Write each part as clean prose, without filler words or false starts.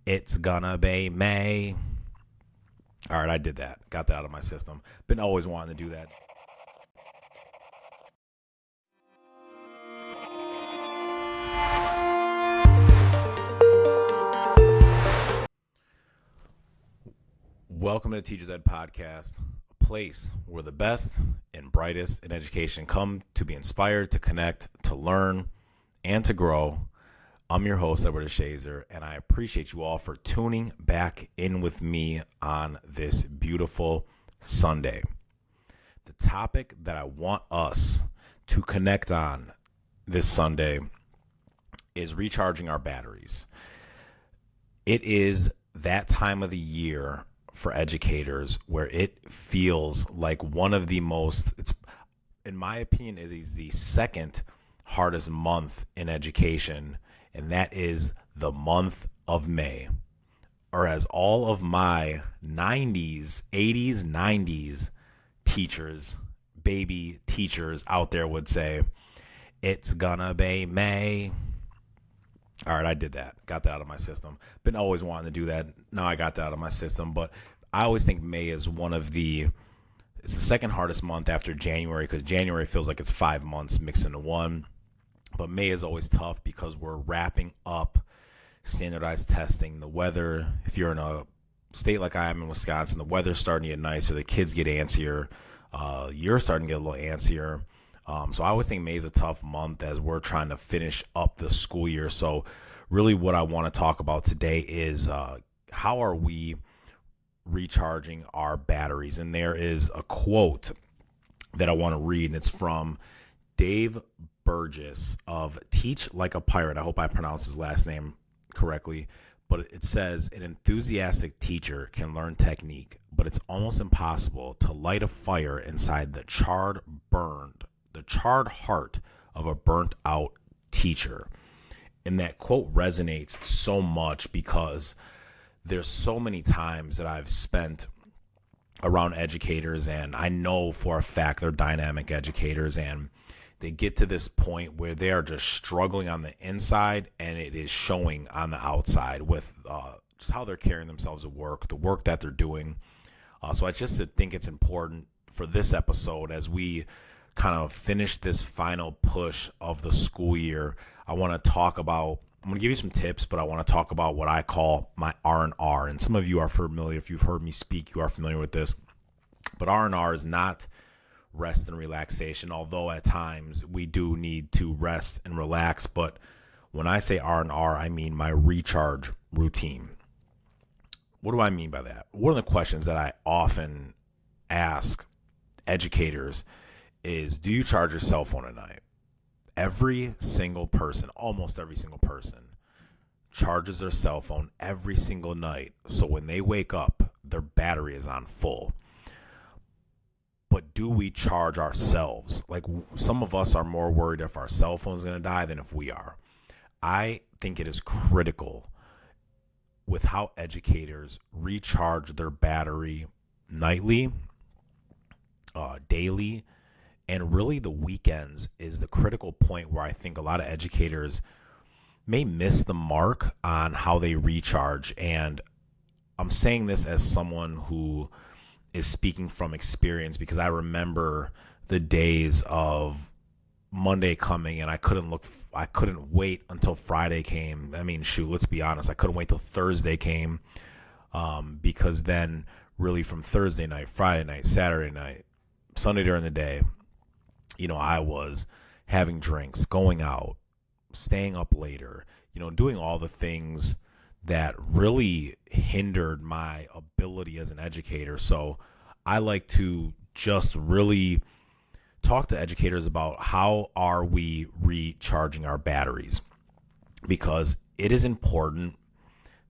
It's gonna be May. All right, I did that. Got that out of my system. Been always wanting to do that. Welcome to the Teachers Ed Podcast, a place where the best and brightest in education come to be inspired, to connect, to learn, and to grow. I'm your host, DeShazer, and I appreciate you all for tuning back in with me on this beautiful Sunday. The topic that I want us to connect on this Sunday is recharging our batteries. It is that time of the year for educators where it feels like one of the most, in my opinion, it is the second hardest month in education, and that is the month of May. Or as all of my 90s, 80s, 90s teachers, baby teachers out there would say, it's gonna be May. All right, I did that. Got that out of my system. Been always wanting to do that. Now I got that out of my system. But I always think May is it's the second hardest month after January, because January feels like it's 5 months mixed into one. But May is always tough because we're wrapping up standardized testing. The weather, if you're in a state like I am in Wisconsin, the weather's starting to get nicer. The kids get antsier. You're starting to get a little antsier. So I always think May is a tough month as we're trying to finish up the school year. So really what I want to talk about today is how are we recharging our batteries? And there is a quote that I want to read, and it's from Dave Burgess of Teach Like a Pirate. I hope I pronounced his last name correctly. But it says, an enthusiastic teacher can learn technique, but it's almost impossible to light a fire inside the charred heart of a burnt out teacher. And that quote resonates so much because there's so many times that I've spent around educators, and I know for a fact they're dynamic educators, and they get to this point where they are just struggling on the inside, and it is showing on the outside with just how they're carrying themselves at work, the work that they're doing. So I just think it's important for this episode, as we kind of finish this final push of the school year, I'm going to give you some tips, but I want to talk about what I call my R&R. And some of you are familiar, if you've heard me speak, you are familiar with this. But R&R is not rest and relaxation, although at times we do need to rest and relax. But when I say R&R, I mean my recharge routine. What do I mean by that? One of the questions that I often ask educators is, do you charge your cell phone at night? Every single person, almost every single person, charges their cell phone every single night. So when they wake up, their battery is on full. But do we charge ourselves? Like, some of us are more worried if our cell phone is going to die than if we are. I think it is critical with how educators recharge their battery nightly, daily, and really the weekends is the critical point where I think a lot of educators may miss the mark on how they recharge. And I'm saying this as someone who is speaking from experience, because I remember the days of Monday coming and I couldn't wait until Friday came. I mean, shoot, let's be honest. I couldn't wait till Thursday came, because then really from Thursday night, Friday night, Saturday night, Sunday during the day, I was having drinks, going out, staying up later, doing all the things that really hindered my ability as an educator. So I like to just really talk to educators about how are we recharging our batteries, because it is important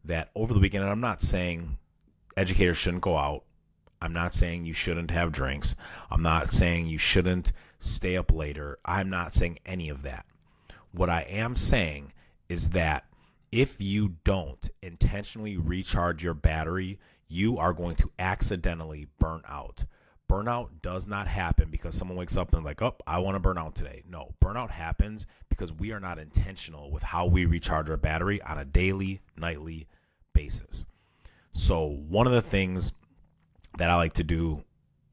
that over the weekend, and I'm not saying educators shouldn't go out. I'm not saying you shouldn't have drinks. I'm not saying you shouldn't stay up later. I'm not saying any of that. What I am saying is that if you don't intentionally recharge your battery, you are going to accidentally burn out. Burnout does not happen because someone wakes up and like, oh, I want to burn out today. No, burnout happens because we are not intentional with how we recharge our battery on a daily, nightly basis. So one of the things that I like to do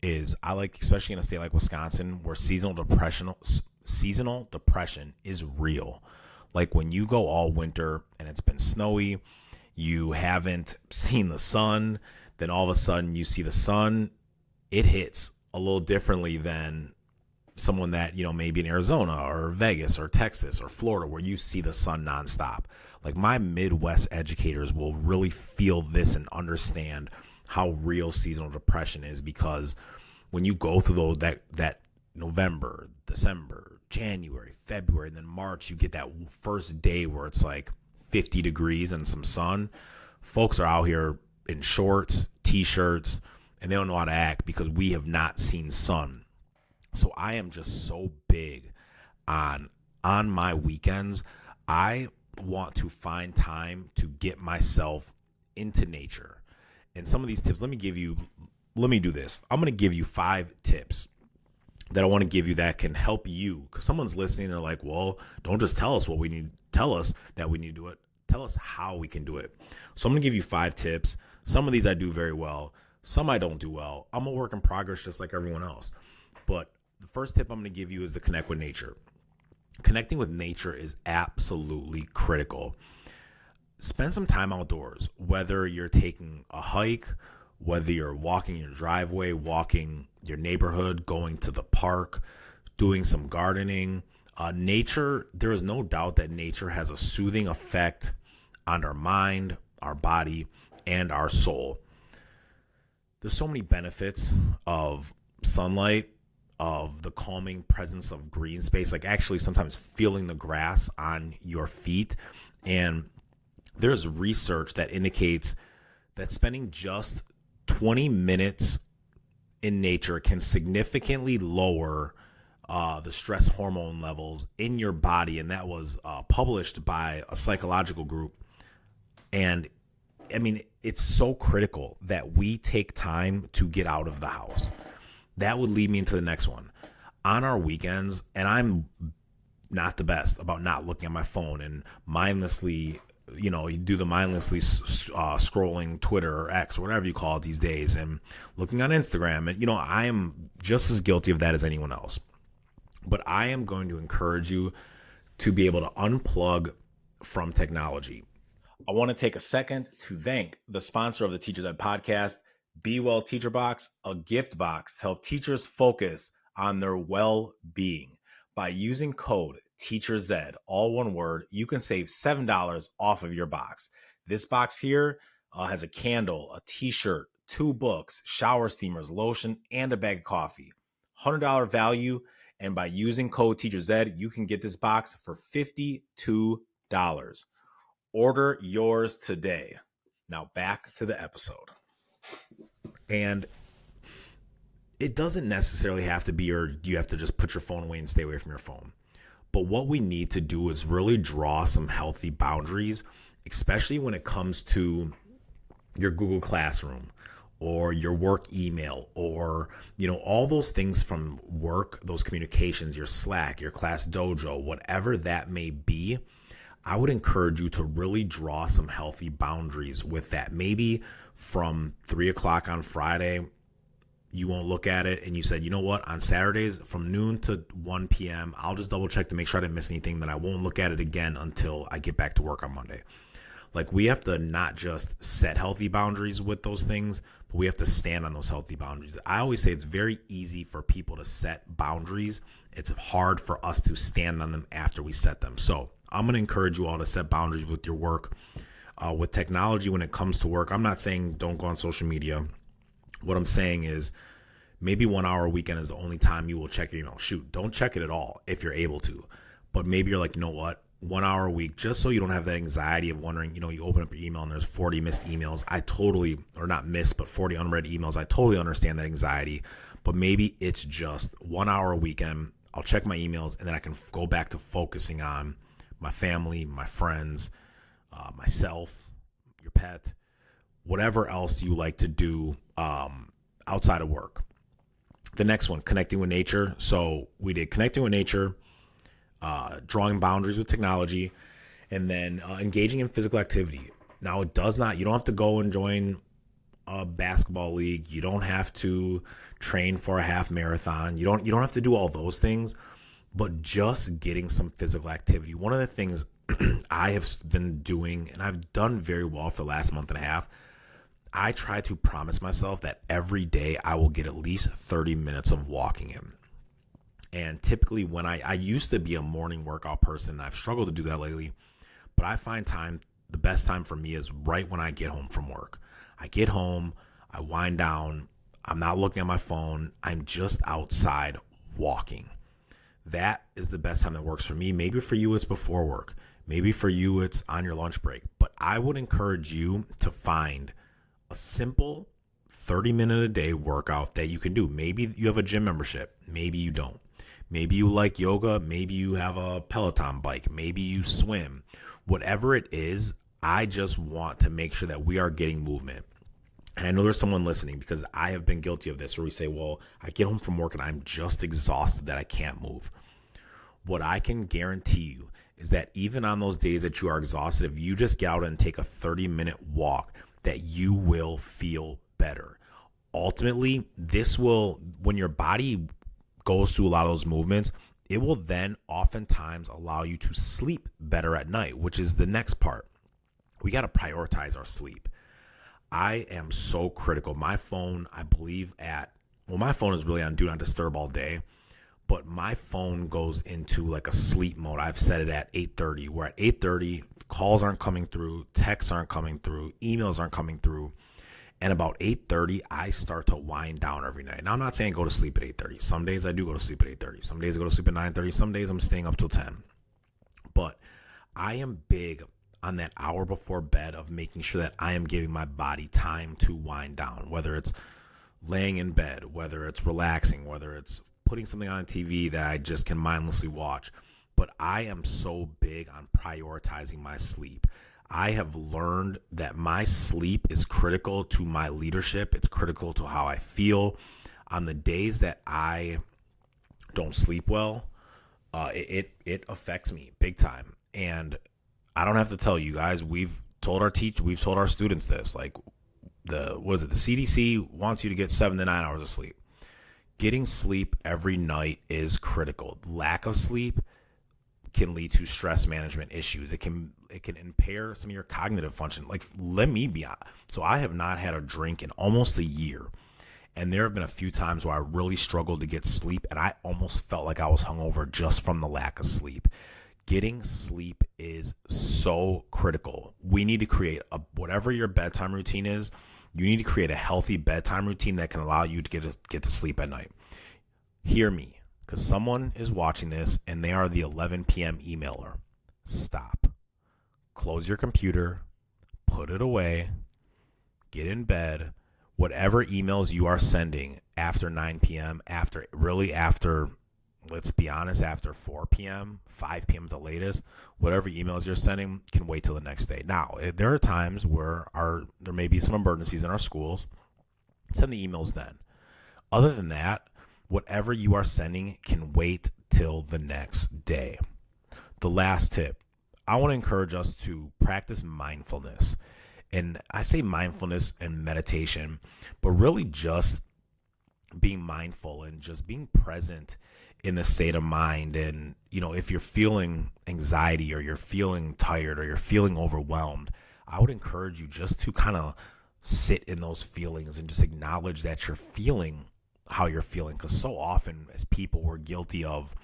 is especially in a state like Wisconsin, where seasonal depression is real. Like when you go all winter and it's been snowy, you haven't seen the sun, then all of a sudden you see the sun, it hits a little differently than someone that, maybe in Arizona or Vegas or Texas or Florida, where you see the sun nonstop. Like my Midwest educators will really feel this and understand how real seasonal depression is, because when you go through that November, December, January, February, and then March, you get that first day where it's like 50 degrees and some sun. Folks are out here in shorts, t-shirts, and they don't know how to act because we have not seen sun. So I am just so big on my weekends. I want to find time to get myself into nature. And some of these tips, let me do this. I'm going to give you 5 tips that I want to give you that can help you. Because someone's listening, they're like, well, don't just tell us what we need. Tell us that we need to do it. Tell us how we can do it. So I'm going to give you 5 tips. Some of these I do very well. Some I don't do well. I'm a work in progress just like everyone else. But the first tip I'm going to give you is to connect with nature. Connecting with nature is absolutely critical. Spend some time outdoors, whether you're taking a hike, whether you're walking your driveway, walking your neighborhood, going to the park, doing some gardening. Nature, there is no doubt that nature has a soothing effect on our mind, our body, and our soul. There's so many benefits of sunlight, of the calming presence of green space, like actually sometimes feeling the grass on your feet. And there's research that indicates that spending just 20 minutes in nature can significantly lower the stress hormone levels in your body. And that was published by a psychological group. And I mean, it's so critical that we take time to get out of the house. That would lead me into the next one. On our weekends, and I'm not the best about not looking at my phone and mindlessly, you do the mindlessly scrolling Twitter or X or whatever you call it these days, and looking on Instagram. And, I am just as guilty of that as anyone else. But I am going to encourage you to be able to unplug from technology. I want to take a second to thank the sponsor of the Teachers Ed podcast, Be Well Teacher Box, a gift box to help teachers focus on their well-being. By using code TEACHERSED, all one word, you can save $7 off of your box. This box here has a candle, a t-shirt, 2 books, shower steamers, lotion, and a bag of coffee. $100 value, and by using code TEACHERSED, you can get this box for $52. Order yours today. Now back to the episode. And it doesn't necessarily have to be, or you have to just put your phone away and stay away from your phone. But what we need to do is really draw some healthy boundaries, especially when it comes to your Google Classroom or your work email, or, all those things from work, those communications, your Slack, your Class Dojo, whatever that may be. I would encourage you to really draw some healthy boundaries with that. Maybe from 3:00 on Friday, you won't look at it, and you said, you know what, on Saturdays from noon to 1 p.m., I'll just double check to make sure I didn't miss anything. Then I won't look at it again until I get back to work on Monday. Like, we have to not just set healthy boundaries with those things, but we have to stand on those healthy boundaries. I always say it's very easy for people to set boundaries. It's hard for us to stand on them after we set them. So I'm going to encourage you all to set boundaries with your work, with technology when it comes to work. I'm not saying don't go on social media. What I'm saying is maybe 1 hour a weekend is the only time you will check your email. Shoot, don't check it at all if you're able to. But maybe you're like, you know what, 1 hour a week, just so you don't have that anxiety of wondering, you open up your email and there's 40 missed emails. Or not missed, but 40 unread emails. I totally understand that anxiety. But maybe it's just 1 hour a weekend. I'll check my emails, and then I can go back to focusing on my family, my friends, myself, your pet, whatever else you like to do outside of work. The next one, connecting with nature. So we did connecting with nature, drawing boundaries with technology, and then engaging in physical activity. Now, you don't have to go and join a basketball league. You don't have to train for a half marathon. You don't have to do all those things, but just getting some physical activity. One of the things I have been doing, and I've done very well for the last month and a half, I try to promise myself that every day I will get at least 30 minutes of walking in. And typically when I used to be a morning workout person, and I've struggled to do that lately, but I find the best time for me is right when I get home from work. I get home, I wind down, I'm not looking at my phone, I'm just outside walking. That is the best time that works for me. Maybe for you it's before work. Maybe for you it's on your lunch break. But I would encourage you to find a simple 30-minute a day workout that you can do. Maybe you have a gym membership. Maybe you don't. Maybe you like yoga. Maybe you have a Peloton bike. Maybe you swim. Whatever it is, I just want to make sure that we are getting movement. And I know there's someone listening, because I have been guilty of this, where we say, well, I get home from work and I'm just exhausted that I can't move. What I can guarantee you is that even on those days that you are exhausted, if you just get out and take a 30-minute walk, that you will feel better. Ultimately, this will, when your body goes through a lot of those movements, it will then oftentimes allow you to sleep better at night, which is the next part. We got to prioritize our sleep. I am so critical. My phone, I believe my phone is really on do not disturb all day, but my phone goes into like a sleep mode. I've set it at 8:30, where at 8:30, calls aren't coming through, texts aren't coming through, emails aren't coming through. And about 8:30, I start to wind down every night. Now, I'm not saying go to sleep at 8:30. Some days I do go to sleep at 8:30. Some days I go to sleep at 9:30. Some days I'm staying up till 10. But I am big on that hour before bed of making sure that I am giving my body time to wind down, whether it's laying in bed, whether it's relaxing, whether it's putting something on TV that I just can mindlessly watch. But I am so big on prioritizing my sleep. I have learned that my sleep is critical to my leadership. It's critical to how I feel. On the days that I don't sleep well, it affects me big time. And I don't have to tell you guys, we've told our students this. Like the CDC wants you to get 7 to 9 hours of sleep. Getting sleep every night is critical. Lack of sleep can lead to stress management issues. It can impair some of your cognitive function. Like, let me be honest. So I have not had a drink in almost a year. And there have been a few times where I really struggled to get sleep, and I almost felt like I was hungover just from the lack of sleep. Getting sleep is so critical. We need to create whatever your bedtime routine is. You need to create a healthy bedtime routine that can allow you to get to sleep at night. Hear me, because someone is watching this and they are the 11 p.m. emailer. Stop. Close your computer. Put it away. Get in bed. Whatever emails you are sending after 9 p.m., after, let's be honest, after 4 p.m., 5 p.m. at the latest, whatever emails you're sending can wait till the next day. Now, there are times where there may be some emergencies in our schools. Send the emails then. Other than that, whatever you are sending can wait till the next day. The last tip, I want to encourage us to practice mindfulness. And I say mindfulness and meditation, but really just being mindful and just being present in the state of mind. And, if you're feeling anxiety or you're feeling tired or you're feeling overwhelmed, I would encourage you just to kind of sit in those feelings and just acknowledge that you're feeling how you're feeling. Because so often as people, we're guilty of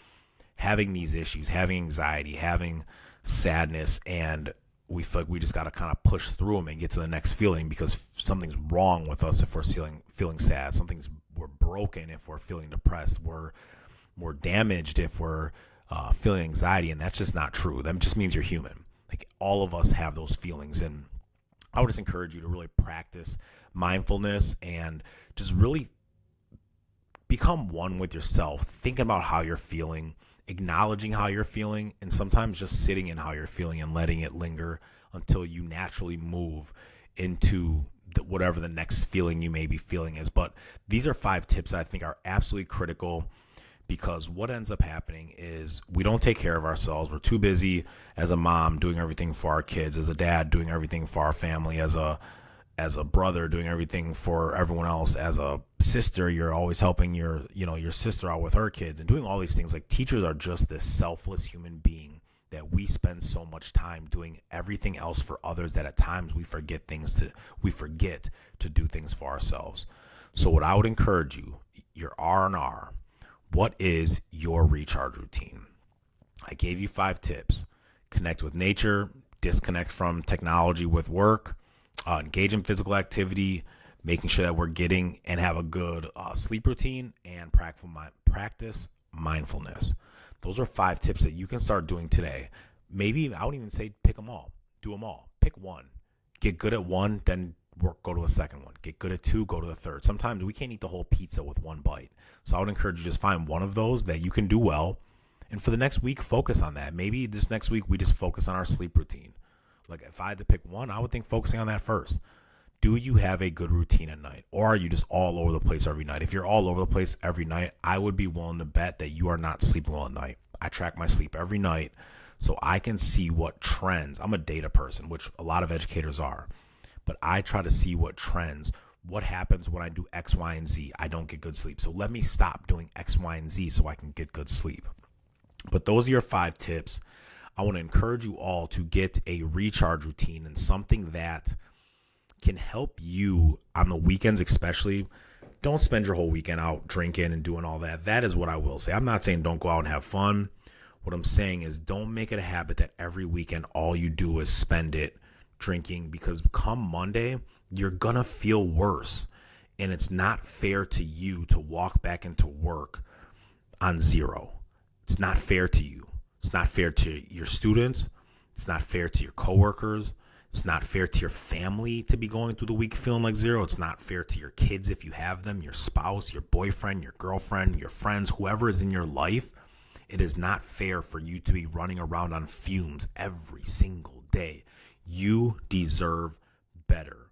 having these issues, having anxiety, having sadness, and we feel like we just got to kind of push through them and get to the next feeling because something's wrong with us if we're feeling sad. We're broken if we're feeling depressed. We're damaged if we're feeling anxiety, and that's just not true. That just means you're human. Like, all of us have those feelings, and I would just encourage you to really practice mindfulness and just really become one with yourself, thinking about how you're feeling, acknowledging how you're feeling, and sometimes just sitting in how you're feeling and letting it linger until you naturally move into whatever the next feeling you may be feeling is. But these are 5 tips that I think are absolutely critical, because what ends up happening is we don't take care of ourselves. We're too busy as a mom doing everything for our kids, as a dad doing everything for our family, as a brother doing everything for everyone else, as a sister you're always helping your sister out with her kids and doing all these things. Like, teachers are just this selfless human being that we spend so much time doing everything else for others that at times we forget to do things for ourselves. So what I would encourage you, your R&R, what is your recharge routine? I gave you 5 tips. Connect with nature, disconnect from technology with work, engage in physical activity, making sure that we're getting and have a good sleep routine, and practice mindfulness. Those are 5 tips that you can start doing today. Maybe I would even say pick them all. Do them all. Pick one. Get good at one, then go to a second one. Get good at 2, go to the third. Sometimes we can't eat the whole pizza with one bite. So I would encourage you to just find one of those that you can do well. And for the next week, focus on that. Maybe this next week we just focus on our sleep routine. Like, if I had to pick one, I would think focusing on that first. Do you have a good routine at night? Or are you just all over the place every night? If you're all over the place every night, I would be willing to bet that you are not sleeping well at night. I track my sleep every night so I can see what trends. I'm a data person, which a lot of educators are. But I try to see what trends, what happens when I do X, Y, and Z. I don't get good sleep. So let me stop doing X, Y, and Z so I can get good sleep. But those are your 5 tips. I want to encourage you all to get a recharge routine and something that can help you on the weekends especially. Don't spend your whole weekend out drinking and doing all that. That is what I will say. I'm not saying don't go out and have fun. What I'm saying is don't make it a habit that every weekend all you do is spend it drinking, because come Monday, you're going to feel worse. And it's not fair to you to walk back into work on 0. It's not fair to you. It's not fair to your students. It's not fair to your coworkers. It's not fair to your family to be going through the week feeling like 0. It's not fair to your kids if you have them, your spouse, your boyfriend, your girlfriend, your friends, whoever is in your life. It is not fair for you to be running around on fumes every single day. You deserve better.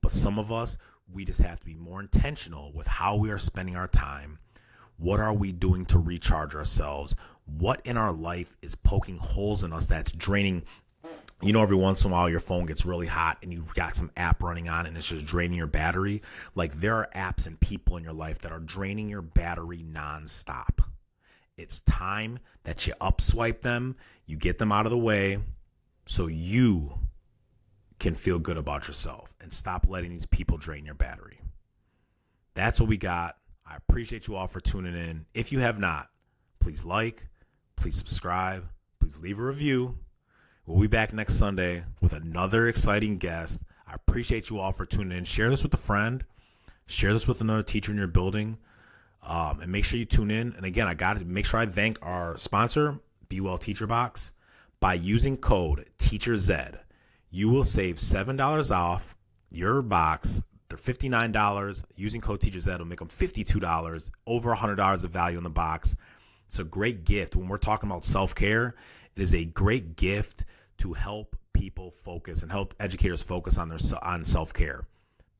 But some of us, we just have to be more intentional with how we are spending our time. What are we doing to recharge ourselves? What in our life is poking holes in us that's draining? Every once in a while your phone gets really hot and you've got some app running on and it's just draining your battery. Like, there are apps and people in your life that are draining your battery nonstop. It's time that you upswipe them, you get them out of the way so you can feel good about yourself and stop letting these people drain your battery. That's what we got. I appreciate you all for tuning in. If you have not, please please subscribe, please leave a review. We'll be back next Sunday with another exciting guest. I appreciate you all for tuning in. Share this with a friend. Share this with another teacher in your building. And make sure you tune in. And again, I got to make sure I thank our sponsor, Be Well Teacher Box. By using code TEACHERZ, you will save $7 off your box. They're $59. Using code TEACHERZ will make them $52, over $100 of value in the box. It's a great gift. When we're talking about self-care, it is a great gift to help people focus and help educators focus on self-care.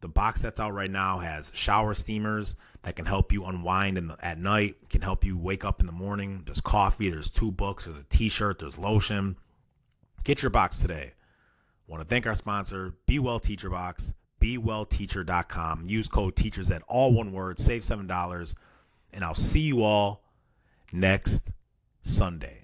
The box that's out right now has shower steamers that can help you unwind at night, can help you wake up in the morning. There's coffee, there's 2 books, there's a t-shirt, there's lotion. Get your box today. I want to thank our sponsor, Be Well Teacher Box, BeWellTeacher.com. Use code TEACHERZ, all one word, save $7, and I'll see you all next Sunday.